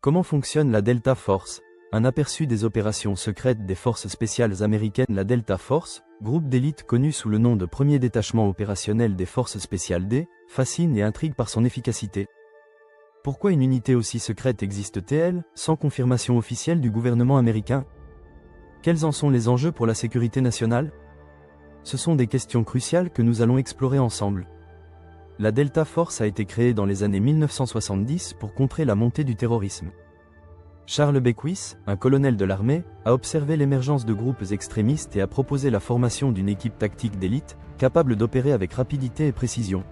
Comment fonctionne la Delta Force? Un aperçu des opérations secrètes des forces spéciales américaines. La Delta Force, groupe d'élite connu sous le nom de premier détachement opérationnel des forces spéciales D, fascine et intrigue par son efficacité. Pourquoi une unité aussi secrète existe-t-elle, sans confirmation officielle du gouvernement américain? Quels en sont les enjeux pour la sécurité nationale? Ce sont des questions cruciales que nous allons explorer ensemble. La Delta Force a été créée dans les années 1970 pour contrer la montée du terrorisme. Charles Beckwith, un colonel de l'armée, a observé l'émergence de groupes extrémistes et a proposé la formation d'une équipe tactique d'élite, capable d'opérer avec rapidité et précision.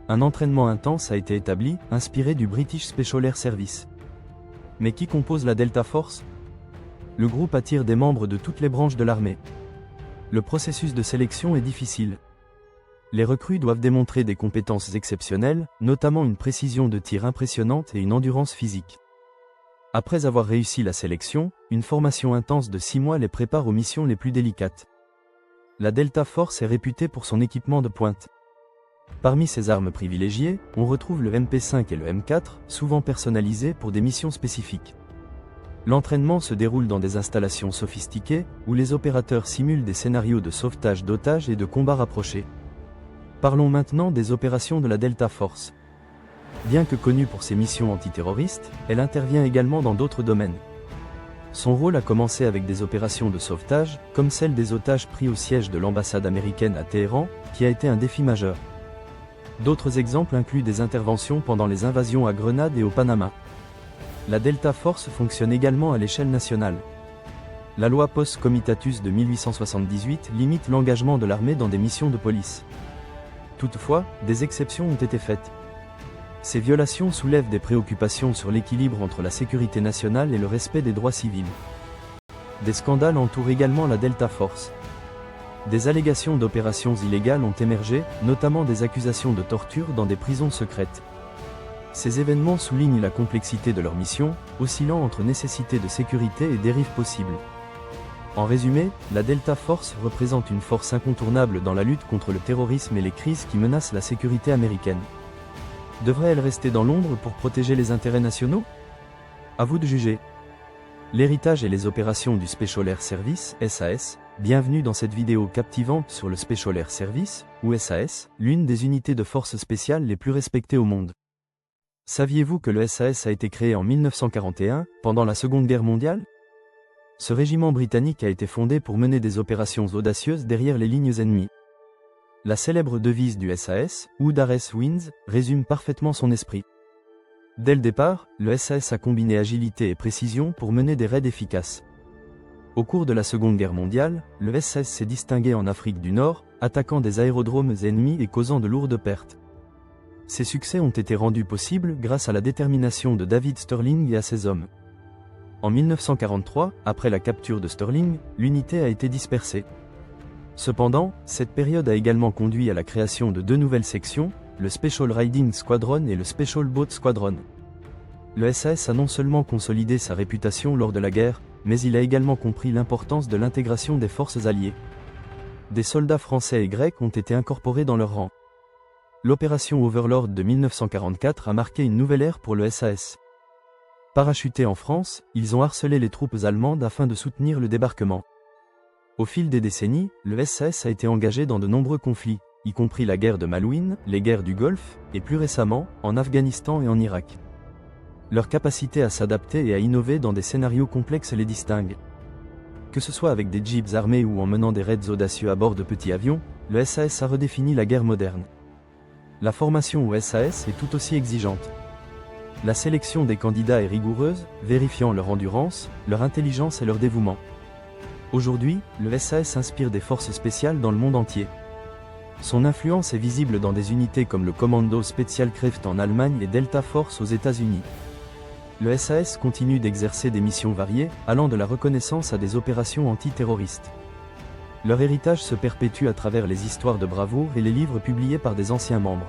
Un entraînement intense a été établi, inspiré du British Special Air Service. Mais qui compose la Delta Force? Le groupe attire des membres de toutes les branches de l'armée. Le processus de sélection est difficile. Les recrues doivent démontrer des compétences exceptionnelles, notamment une précision de tir impressionnante et une endurance physique. Après avoir réussi la sélection, une formation intense de 6 mois les prépare aux missions les plus délicates. La Delta Force est réputée pour son équipement de pointe. Parmi ses armes privilégiées, on retrouve le MP5 et le M4, souvent personnalisés pour des missions spécifiques. L'entraînement se déroule dans des installations sophistiquées, où les opérateurs simulent des scénarios de sauvetage d'otages et de combats rapprochés. Parlons maintenant des opérations de la Delta Force. Bien que connue pour ses missions antiterroristes, elle intervient également dans d'autres domaines. Son rôle a commencé avec des opérations de sauvetage, comme celle des otages pris au siège de l'ambassade américaine à Téhéran, qui a été un défi majeur. D'autres exemples incluent des interventions pendant les invasions à Grenade et au Panama. La Delta Force fonctionne également à l'échelle nationale. La loi Pos Comitatus de 1878 limite l'engagement de l'armée dans des missions de police. Toutefois, des exceptions ont été faites. Ces violations soulèvent des préoccupations sur l'équilibre entre la sécurité nationale et le respect des droits civils. Des scandales entourent également la Delta Force. Des allégations d'opérations illégales ont émergé, notamment des accusations de torture dans des prisons secrètes. Ces événements soulignent la complexité de leur mission, oscillant entre nécessité de sécurité et dérives possibles. En résumé, la Delta Force représente une force incontournable dans la lutte contre le terrorisme et les crises qui menacent la sécurité américaine. Devrait-elle rester dans l'ombre pour protéger les intérêts nationaux? À vous de juger. L'héritage et les opérations du Special Air Service, SAS, bienvenue dans cette vidéo captivante sur le Special Air Service, ou SAS, l'une des unités de forces spéciales les plus respectées au monde. Saviez-vous que le SAS a été créé en 1941, pendant la Seconde Guerre mondiale? Ce régiment britannique a été fondé pour mener des opérations audacieuses derrière les lignes ennemies. La célèbre devise du SAS, Who Dares Wins, résume parfaitement son esprit. Dès le départ, le SAS a combiné agilité et précision pour mener des raids efficaces. Au cours de la Seconde Guerre mondiale, le SAS s'est distingué en Afrique du Nord, attaquant des aérodromes ennemis et causant de lourdes pertes. Ces succès ont été rendus possibles grâce à la détermination de David Stirling et à ses hommes. En 1943, après la capture de Stirling, l'unité a été dispersée. Cependant, cette période a également conduit à la création de 2 nouvelles sections, le Special Riding Squadron et le Special Boat Squadron. Le SAS a non seulement consolidé sa réputation lors de la guerre, mais il a également compris l'importance de l'intégration des forces alliées. Des soldats français et grecs ont été incorporés dans leur rang. L'opération Overlord de 1944 a marqué une nouvelle ère pour le SAS. Parachutés en France, ils ont harcelé les troupes allemandes afin de soutenir le débarquement. Au fil des décennies, le SAS a été engagé dans de nombreux conflits, y compris la guerre de Malouine, les guerres du Golfe, et plus récemment, en Afghanistan et en Irak. Leur capacité à s'adapter et à innover dans des scénarios complexes les distingue. Que ce soit avec des jeeps armés ou en menant des raids audacieux à bord de petits avions, le SAS a redéfini la guerre moderne. La formation au SAS est tout aussi exigeante. La sélection des candidats est rigoureuse, vérifiant leur endurance, leur intelligence et leur dévouement. Aujourd'hui, le SAS inspire des forces spéciales dans le monde entier. Son influence est visible dans des unités comme le Kommando Spezialkräfte en Allemagne et Delta Force aux États-Unis. Le SAS continue d'exercer des missions variées, allant de la reconnaissance à des opérations antiterroristes. Leur héritage se perpétue à travers les histoires de bravoure et les livres publiés par des anciens membres.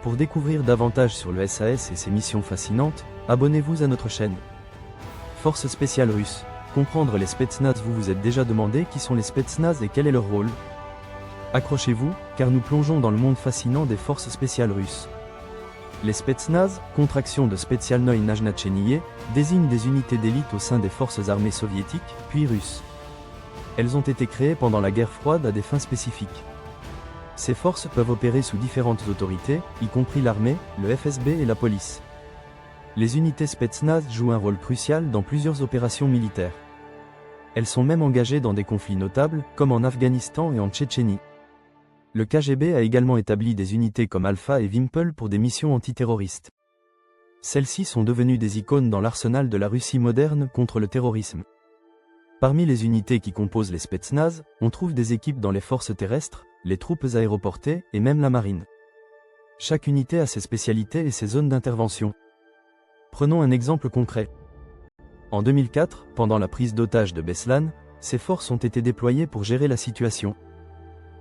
Pour découvrir davantage sur le SAS et ses missions fascinantes, abonnez-vous à notre chaîne. Forces spéciales russes. Comprendre les Spetsnaz. Vous vous êtes déjà demandé qui sont les Spetsnaz et quel est leur rôle? Accrochez-vous, car nous plongeons dans le monde fascinant des forces spéciales russes. Les Spetsnaz, contraction de Specialnoye Naznaczenie, désignent des unités d'élite au sein des forces armées soviétiques, puis russes. Elles ont été créées pendant la guerre froide à des fins spécifiques. Ces forces peuvent opérer sous différentes autorités, y compris l'armée, le FSB et la police. Les unités Spetsnaz jouent un rôle crucial dans plusieurs opérations militaires. Elles sont même engagées dans des conflits notables, comme en Afghanistan et en Tchétchénie. Le KGB a également établi des unités comme Alpha et Vimpel pour des missions antiterroristes. Celles-ci sont devenues des icônes dans l'arsenal de la Russie moderne contre le terrorisme. Parmi les unités qui composent les Spetsnaz, on trouve des équipes dans les forces terrestres, les troupes aéroportées et même la marine. Chaque unité a ses spécialités et ses zones d'intervention. Prenons un exemple concret. En 2004, pendant la prise d'otage de Beslan, ces forces ont été déployées pour gérer la situation.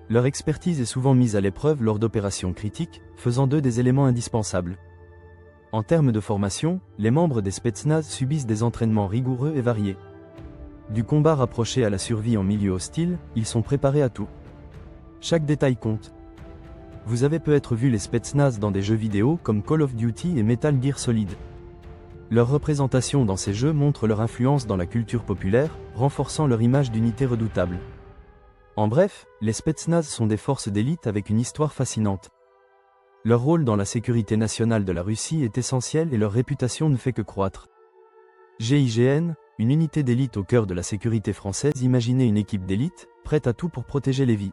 Leur expertise est souvent mise à l'épreuve lors d'opérations critiques, faisant d'eux des éléments indispensables. En termes de formation, les membres des Spetsnaz subissent des entraînements rigoureux et variés. Du combat rapproché à la survie en milieu hostile, ils sont préparés à tout. Chaque détail compte. Vous avez peut-être vu les Spetsnaz dans des jeux vidéo comme Call of Duty et Metal Gear Solid. Leur représentation dans ces jeux montre leur influence dans la culture populaire, renforçant leur image d'unité redoutable. En bref, les Spetsnaz sont des forces d'élite avec une histoire fascinante. Leur rôle dans la sécurité nationale de la Russie est essentiel et leur réputation ne fait que croître. GIGN, une unité d'élite au cœur de la sécurité française. Imaginez une équipe d'élite, prête à tout pour protéger les vies.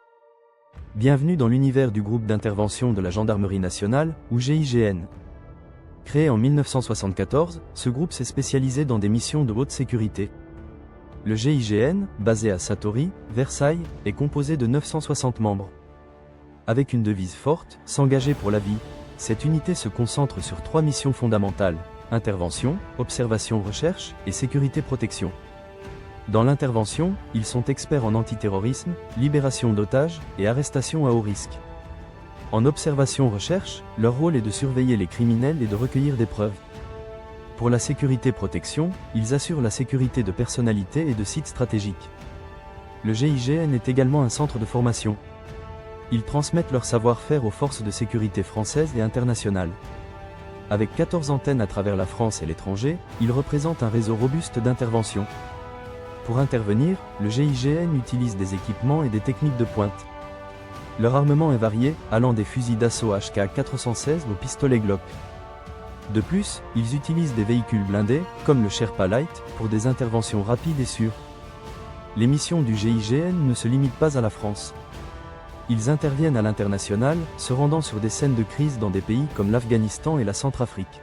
Bienvenue dans l'univers du groupe d'intervention de la Gendarmerie nationale, ou GIGN. Créé en 1974, ce groupe s'est spécialisé dans des missions de haute sécurité. Le GIGN, basé à Satory, Versailles, est composé de 960 membres. Avec une devise forte, s'engager pour la vie, cette unité se concentre sur 3 missions fondamentales: intervention, observation, recherche et sécurité-protection. Dans l'intervention, ils sont experts en antiterrorisme, libération d'otages et arrestation à haut risque. En observation-recherche, leur rôle est de surveiller les criminels et de recueillir des preuves. Pour la sécurité-protection, ils assurent la sécurité de personnalités et de sites stratégiques. Le GIGN est également un centre de formation. Ils transmettent leur savoir-faire aux forces de sécurité françaises et internationales. Avec 14 antennes à travers la France et l'étranger, ils représentent un réseau robuste d'intervention. Pour intervenir, le GIGN utilise des équipements et des techniques de pointe. Leur armement est varié, allant des fusils d'assaut HK-416 aux pistolets Glock. De plus, ils utilisent des véhicules blindés, comme le Sherpa Light, pour des interventions rapides et sûres. Les missions du GIGN ne se limitent pas à la France. Ils interviennent à l'international, se rendant sur des scènes de crise dans des pays comme l'Afghanistan et la Centrafrique.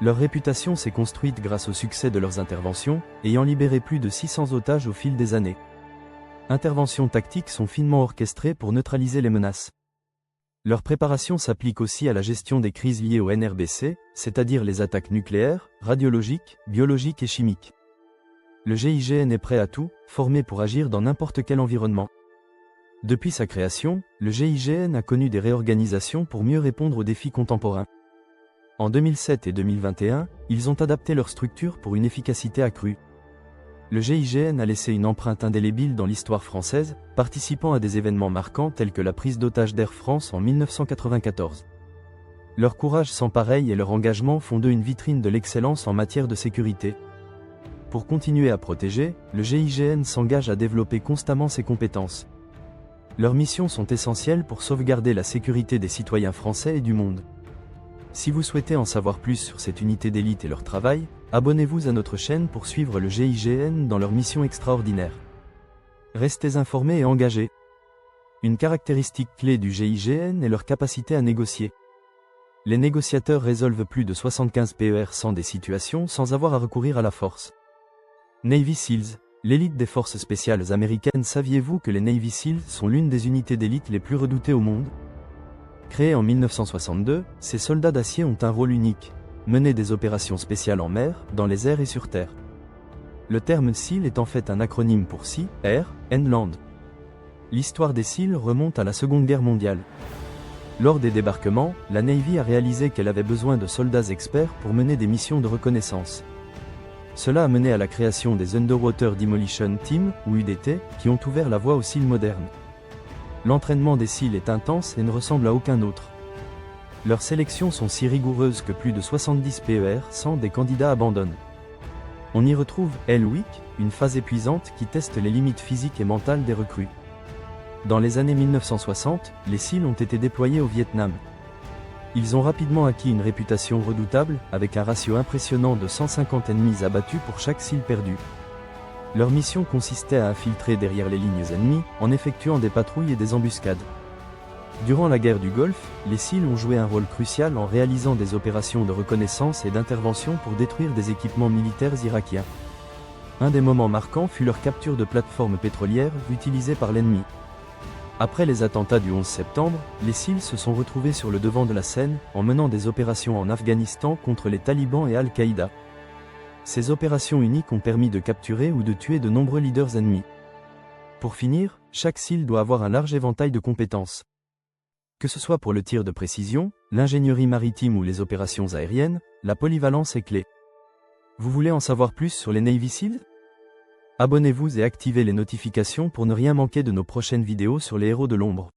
Leur réputation s'est construite grâce au succès de leurs interventions, ayant libéré plus de 600 otages au fil des années. Interventions tactiques sont finement orchestrées pour neutraliser les menaces. Leur préparation s'applique aussi à la gestion des crises liées au NRBC, c'est-à-dire les attaques nucléaires, radiologiques, biologiques et chimiques. Le GIGN est prêt à tout, formé pour agir dans n'importe quel environnement. Depuis sa création, le GIGN a connu des réorganisations pour mieux répondre aux défis contemporains. En 2007 et 2021, ils ont adapté leur structure pour une efficacité accrue. Le GIGN a laissé une empreinte indélébile dans l'histoire française, participant à des événements marquants tels que la prise d'otage d'Air France en 1994. Leur courage sans pareil et leur engagement font d'eux une vitrine de l'excellence en matière de sécurité. Pour continuer à protéger, le GIGN s'engage à développer constamment ses compétences. Leurs missions sont essentielles pour sauvegarder la sécurité des citoyens français et du monde. Si vous souhaitez en savoir plus sur cette unité d'élite et leur travail, abonnez-vous à notre chaîne pour suivre le GIGN dans leur mission extraordinaire. Restez informés et engagés. Une caractéristique clé du GIGN est leur capacité à négocier. Les négociateurs résolvent plus de 75 PER des situations sans avoir à recourir à la force. Navy SEALs, l'élite des forces spéciales américaines. Saviez-vous que les Navy SEALs sont l'une des unités d'élite les plus redoutées au monde ? Créés en 1962, ces soldats d'acier ont un rôle unique: mener des opérations spéciales en mer, dans les airs et sur terre. Le terme SEAL est en fait un acronyme pour Sea, Air, and Land. L'histoire des SEAL remonte à la Seconde Guerre mondiale. Lors des débarquements, la Navy a réalisé qu'elle avait besoin de soldats experts pour mener des missions de reconnaissance. Cela a mené à la création des Underwater Demolition Team, ou UDT, qui ont ouvert la voie aux SEAL modernes. L'entraînement des SEAL est intense et ne ressemble à aucun autre. Leurs sélections sont si rigoureuses que plus de 70 PER-100 des candidats abandonnent. On y retrouve Hell Week, une phase épuisante qui teste les limites physiques et mentales des recrues. Dans les années 1960, les SEAL ont été déployés au Vietnam. Ils ont rapidement acquis une réputation redoutable, avec un ratio impressionnant de 150 ennemis abattus pour chaque SEAL perdu. Leur mission consistait à infiltrer derrière les lignes ennemies, en effectuant des patrouilles et des embuscades. Durant la guerre du Golfe, les SEAL ont joué un rôle crucial en réalisant des opérations de reconnaissance et d'intervention pour détruire des équipements militaires irakiens. Un des moments marquants fut leur capture de plateformes pétrolières utilisées par l'ennemi. Après les attentats du 11 septembre, les SEAL se sont retrouvés sur le devant de la scène, en menant des opérations en Afghanistan contre les talibans et Al-Qaïda. Ces opérations uniques ont permis de capturer ou de tuer de nombreux leaders ennemis. Pour finir, chaque SEAL doit avoir un large éventail de compétences. Que ce soit pour le tir de précision, l'ingénierie maritime ou les opérations aériennes, la polyvalence est clé. Vous voulez en savoir plus sur les Navy SEAL ? Abonnez-vous et activez les notifications pour ne rien manquer de nos prochaines vidéos sur les héros de l'ombre.